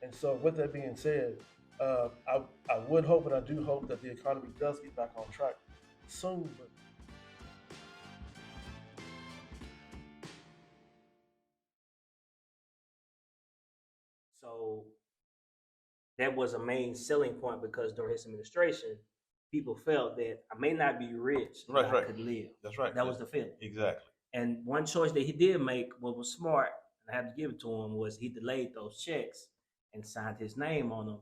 And so, with that being said, I would hope and I do hope that the economy does get back on track soon. But So that was a main selling point because during his administration, people felt that I may not be rich, but Right, I right. could live. That's right. That was the feeling. Exactly. And one choice that he did make, what was smart, and I have to give it to him, was he delayed those checks and signed his name on them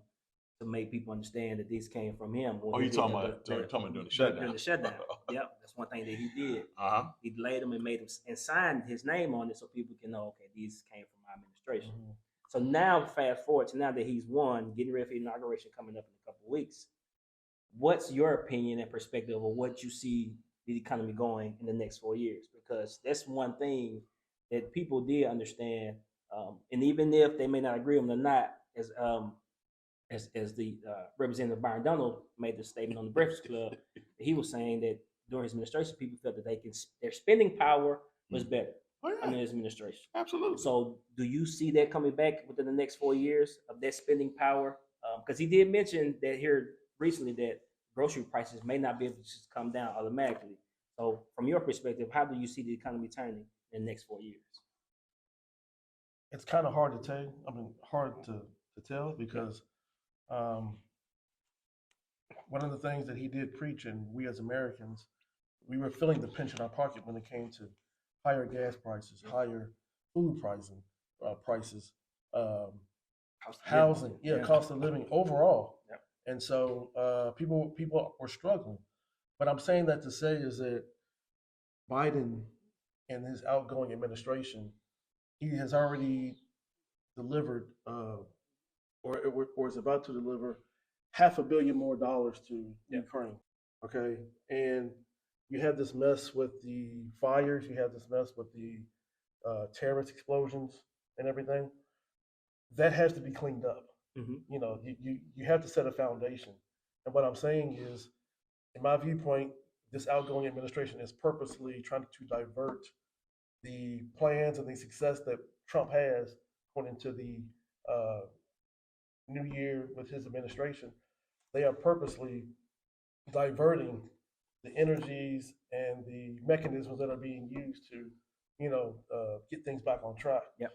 to make people understand that these came from him. When Oh, he you did talking about during the shutdown? During the shutdown. Yep, that's one thing that he did. Uh huh. He delayed them and made them and signed his name on it so people can know, okay, these came from my administration. Mhm. So now, fast forward to now that he's won, getting ready for inauguration coming up in a couple of weeks. What's your opinion and perspective of what you see the economy going in the next 4 years? Because that's one thing that people did understand, and even if they may not agree with them or not, as the Representative Byron Donald made the statement on the Breakfast Club, he was saying that during his administration, people felt that their spending power was better under his administration. Absolutely. So, do you see that coming back within the next 4 years of that spending power? Because he did mention that here recently that grocery prices may not be able to just come down automatically. So, from your perspective, how do you see the economy turning in the next 4 years? it's kind of hard to tell. I mean, hard to tell because um, one of the things that he did preach, and we as Americans, we were feeling the pinch in our pocket when it came to higher gas prices, higher food prices, um, housing, cost of living overall. Yep. And so people were struggling. But I'm saying that to say is that Biden and his outgoing administration, he has already delivered or is about to deliver $500 million more to Ukraine. Okay, and you have this mess with the fires, you have this mess with the terrorist explosions and everything. That has to be cleaned up. Mm-hmm. You have to set a foundation. And what I'm saying is, in my viewpoint, this outgoing administration is purposely trying to divert the plans and the success that Trump has going into the uh, new year with his administration. They are purposely diverting the energies and the mechanisms that are being used to, get things back on track. Yep.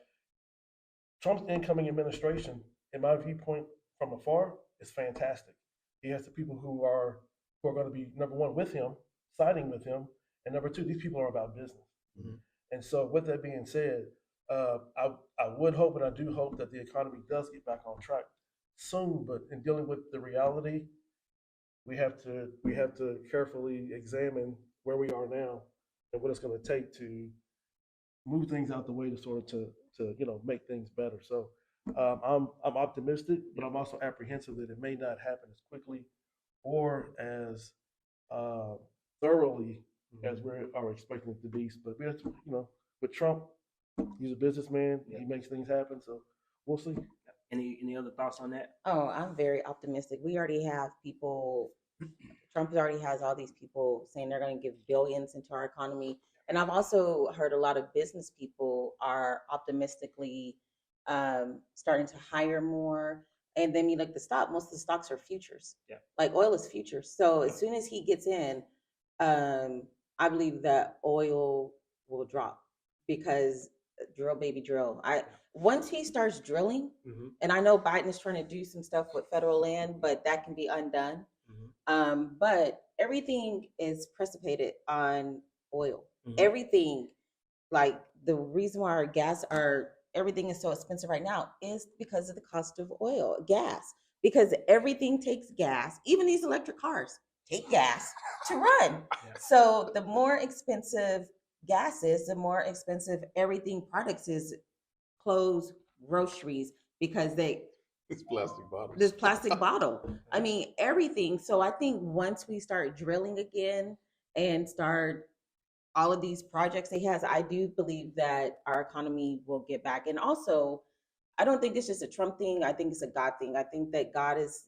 Trump's incoming administration, in my viewpoint, from afar, is fantastic. He has the people who are going to be number one with him, siding with him, and number two, these people are about business. Mm-hmm. And so, with that being said, I would hope and I do hope that the economy does get back on track soon. But in dealing with the reality, we have to carefully examine where we are now and what it's going to take to move things out the way to sort of to make things better. So I'm optimistic, but I'm also apprehensive that it may not happen as quickly or as uh, thoroughly as we are expecting it to be. But we have to, with Trump, he's a businessman. Yeah. He makes things happen. So we'll see. Any other thoughts on that? Oh, I'm very optimistic. We already have people, Trump already has all these people saying they're going to give billions into our economy. And I've also heard a lot of business people are optimistically starting to hire more. And then you look the stock, most of the stocks are futures. Yeah. Like oil is futures. So as soon as he gets in, I believe that oil will drop because drill baby drill. Once he starts drilling, Mm-hmm. and I know Biden is trying to do some stuff with federal land, but that can be undone. But everything is precipitated on oil. Mm-hmm. Everything, like the reason why our gas are everything is so expensive right now is because of the cost of gas. Because everything takes gas, even these electric cars take gas to run. Yeah. So the more expensive gas is, the more expensive everything products is, clothes, groceries, because It's plastic bottles. this plastic bottle. I mean, everything. So I think once we start drilling again and start all of these projects he has, I do believe that our economy will get back. And also, I don't think it's just a Trump thing. I think it's a God thing. I think that God is,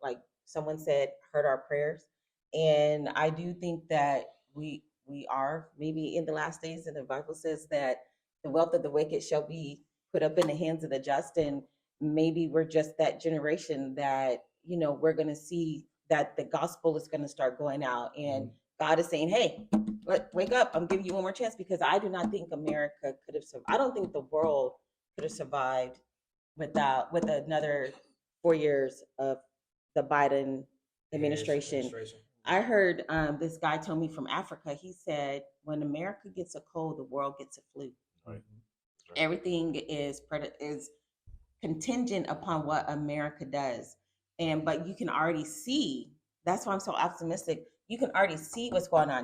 like someone said, heard our prayers. And I do think that we are maybe in the last days, and the Bible says that the wealth of the wicked shall be put up in the hands of the just. And maybe we're just that generation that, you know, we're going to see that the gospel is going to start going out, and God is saying, hey, wake up, I'm giving you one more chance, because I do not think America could have survived. I don't think the world could have survived with another 4 years of the Biden administration. I heard this guy told me from Africa, he said, when America gets a cold, the world gets a flu. Right. Everything is contingent upon what America does. But you can already see, that's why I'm so optimistic. You can already see what's going on.